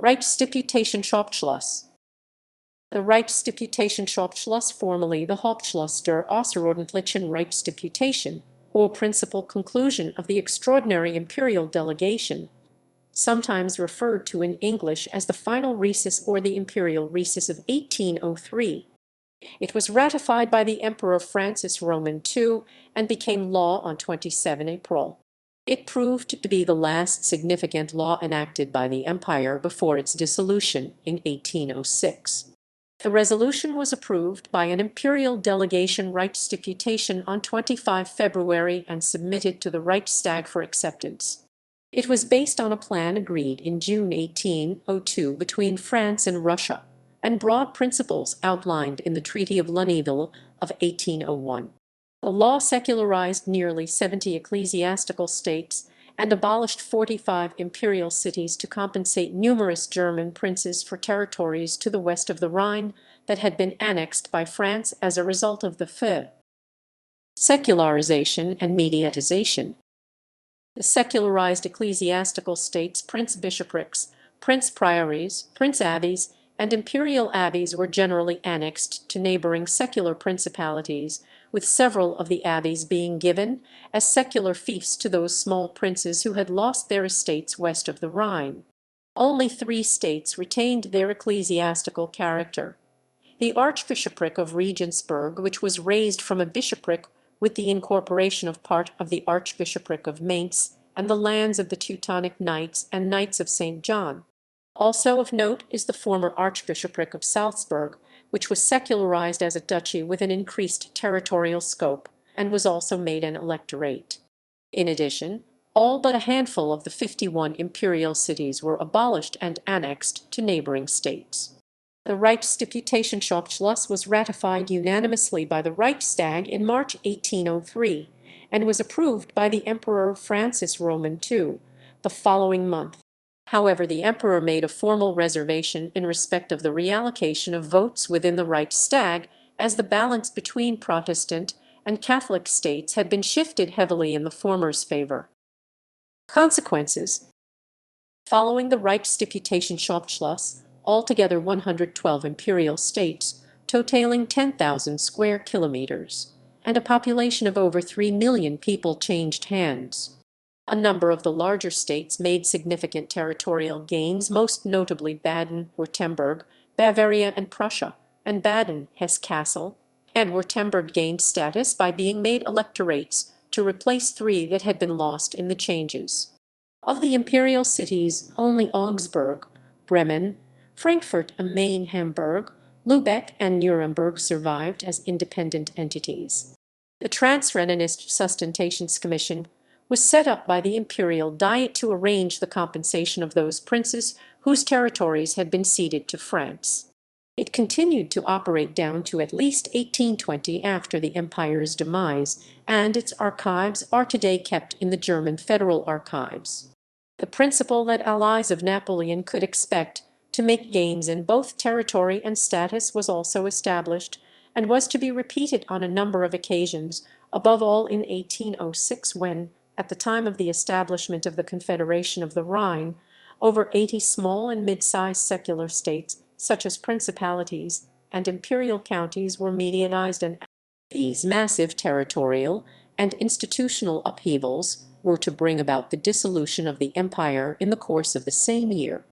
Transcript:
Reichsdeputationshauptschluss. The Reichsdeputationshauptschluss, formerly the Hauptschluss der außerordentlichen Reichsdeputation, or principal conclusion of the Extraordinary Imperial Delegation, sometimes referred to in English as the Final Recess or the Imperial Recess of 1803. It was ratified by the Emperor Francis Roman II and became law on 27 April. It proved to be the last significant law enacted by the empire before its dissolution in 1806. The resolution was approved by an imperial delegation Reichsdeputation on 25 February and submitted to the Reichstag for acceptance. It was based on a plan agreed in June 1802 between France and Russia, and broad principles outlined in the Treaty of Lunéville of 1801. The law secularized nearly 70 ecclesiastical states and abolished 45 imperial cities to compensate numerous German princes for territories to the west of the Rhine that had been annexed by France as a result of the Secularization and mediatization. The secularized ecclesiastical states, prince-bishoprics, prince-priories, prince-abbeys, and imperial abbeys were generally annexed to neighboring secular principalities, with several of the abbeys being given as secular fiefs to those small princes who had lost their estates west of the Rhine. Only 3 states retained their ecclesiastical character. The Archbishopric of Regensburg, which was raised from a bishopric with the incorporation of part of the Archbishopric of Mainz and the lands of the Teutonic Knights and Knights of St. John. Also of note is the former Archbishopric of Salzburg, which was secularized as a duchy with an increased territorial scope, and was also made an electorate. In addition, all but a handful of the 51 imperial cities were abolished and annexed to neighboring states. The Reichsdeputationshauptschluss was ratified unanimously by the Reichstag in March 1803, and was approved by the Emperor Francis Roman II the following month. However, the emperor made a formal reservation in respect of the reallocation of votes within the Reichstag, as the balance between Protestant and Catholic states had been shifted heavily in the former's favor. Consequences. Following the Reichsdeputationshauptschluss, altogether 112 imperial states, totaling 10,000 square kilometers, and a population of over 3 million people changed hands. A number of the larger states made significant territorial gains, most notably Baden-Württemberg, Bavaria and Prussia, and Baden-Hesse-Kassel, and Württemberg gained status by being made electorates to replace 3 that had been lost in the changes. Of the imperial cities, only Augsburg, Bremen, Frankfurt am Main, Hamburg, Lübeck, and Nuremberg survived as independent entities. The Transrhenanist Sustentationskommission was set up by the Imperial Diet to arrange the compensation of those princes whose territories had been ceded to France. It continued to operate down to at least 1820 after the empire's demise, and its archives are today kept in the German Federal Archives. The principle that allies of Napoleon could expect to make gains in both territory and status was also established, and was to be repeated on a number of occasions, above all in 1806 when, at the time of the establishment of the Confederation of the Rhine, over 80 small and mid-sized secular states, such as principalities and imperial counties, were mediatized, and these massive territorial and institutional upheavals were to bring about the dissolution of the empire in the course of the same year.